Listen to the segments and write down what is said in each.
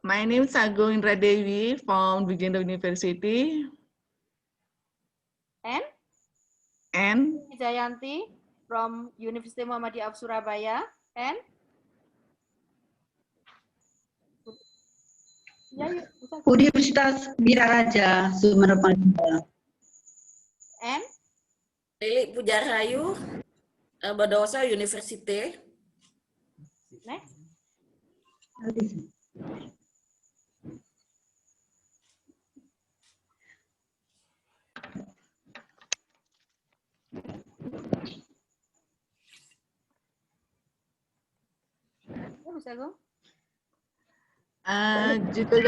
My name is Agung Indra Dewi from Vijayendra University. And Jayanti from University Muhammadiyah of Surabaya. And Universitas Biraraja Sumeneb Madura. And Lili Pujarahayu, Badosa University. next. Ya, Mas Agung. Juga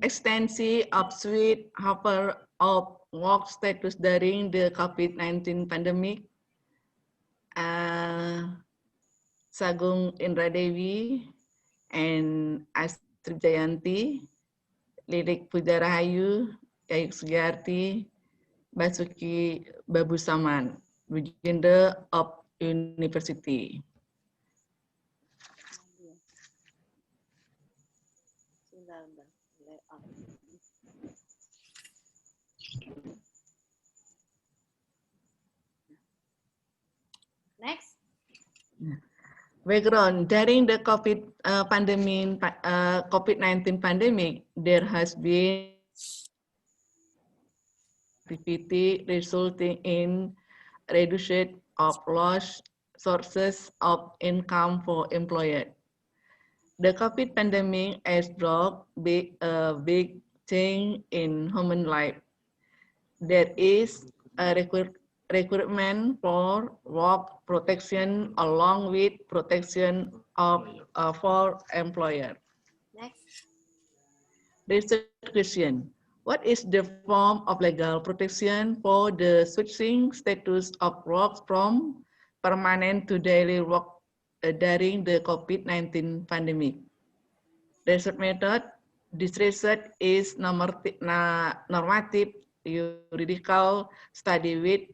extensi of suite hopper of work status during the COVID-19 pandemic. Sagung Indra Dewi and Astrid Jayanti, Lilik Pujarahayu, Yayuk Sugiyarti, Basuki Babusaman, Vijayendra of University. Next. Background: during the COVID-19 pandemic, there has been activity resulting in reduction of lost sources of income for employers. The COVID pandemic has brought a big change in human life. There is a requirement for work protection along with protection of for employer. Next. Research question: what is the form of legal protection for the switching status of work from permanent to daily work during the COVID-19 pandemic? Research method: this research is normative juridical study with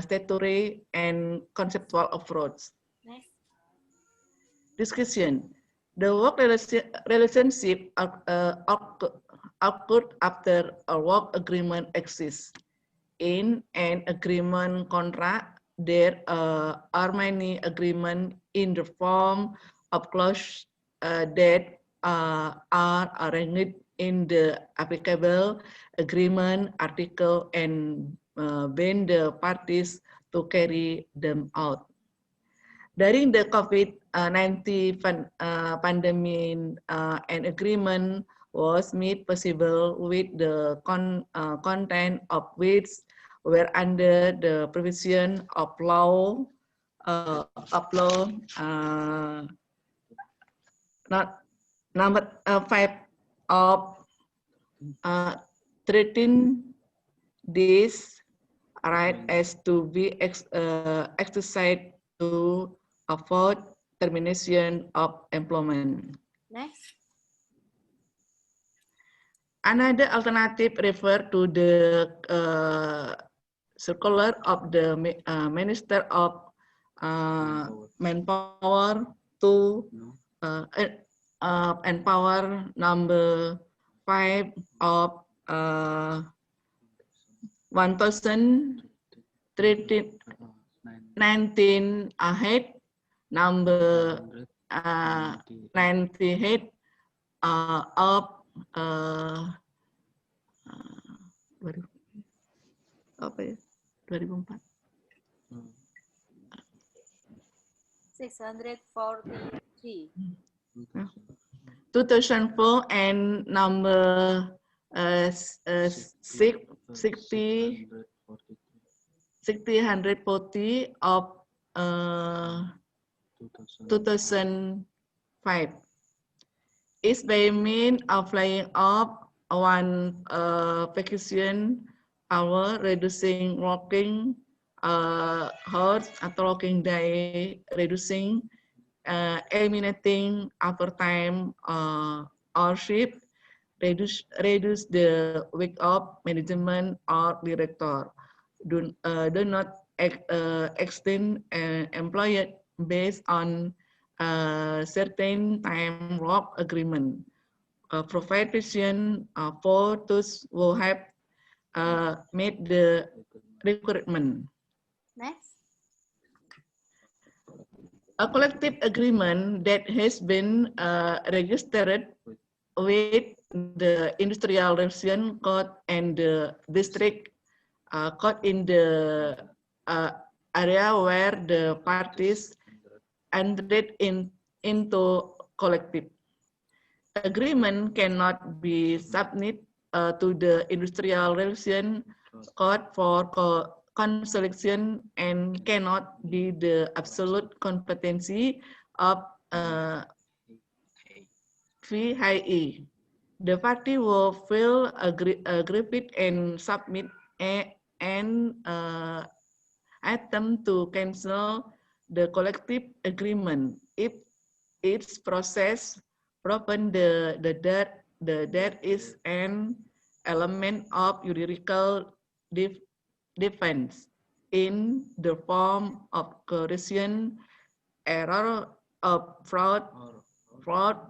statutory and conceptual approach. Next. Discussion: the work relationship occurred after a work agreement exists. In an agreement contract, there are many agreements in the form of clauses that are arranged in the applicable agreement article and bind the parties to carry them out. During the COVID-19 pandemic, an agreement was made possible with the content of which were under the provision of law, number 5 of 13 days right as to be exercised to avoid termination of employment. Next. Another alternative refer to the circular of the Minister of Manpower to Empower number 5 of 1019 ahead, number 98 of 2004. 643. 2004 and number 640 of 2005 is by means of laying off one vacation hour, reducing working hours atau working day, reducing eliminating overtime or shift, reduce the week of management or director. Do not extend employee based on certain time work agreement. Provision for those who have made the requirement. Next. A collective agreement that has been registered with the Industrial Relation Code and the District Code in the area where the parties entered into collective agreement cannot be submitted to the Industrial Relation Code for consolidation and cannot be the absolute competency of VIE. The party will file aggrieved and submit an attempt to cancel the collective agreement if its process proven that there is an element of juridical defense in the form of coercion, error, of fraud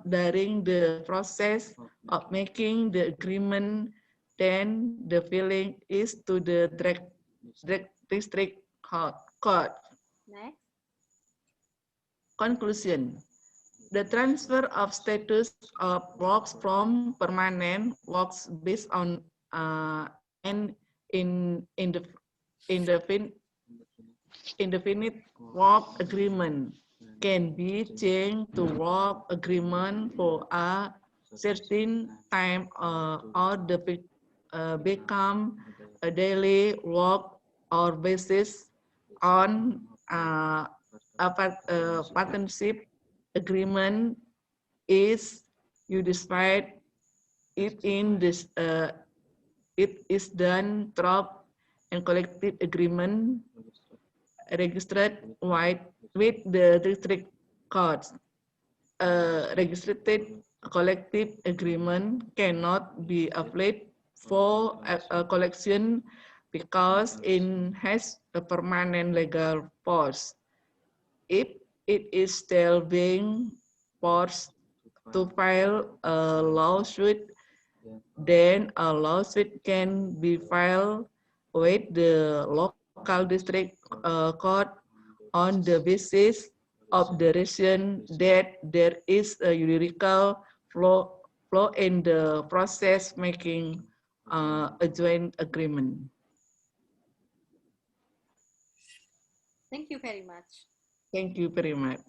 during the process of making the agreement, then the filing is to the district court. Next. Conclusion. The transfer of status of works from permanent works based on an indefinite work agreement can be changed to work agreement for a certain time or become a daily work or basis on a partnership agreement is you decide it in this it is done through and collective agreement registered with the district courts. Registered collective agreement cannot be applied for a collection because it has a permanent legal force. If it is still being forced to file a lawsuit, then a lawsuit can be filed with the local district court on the basis of the reason that there is a juridical flaw in the process making a joint agreement. Thank you very much. Thank you very much.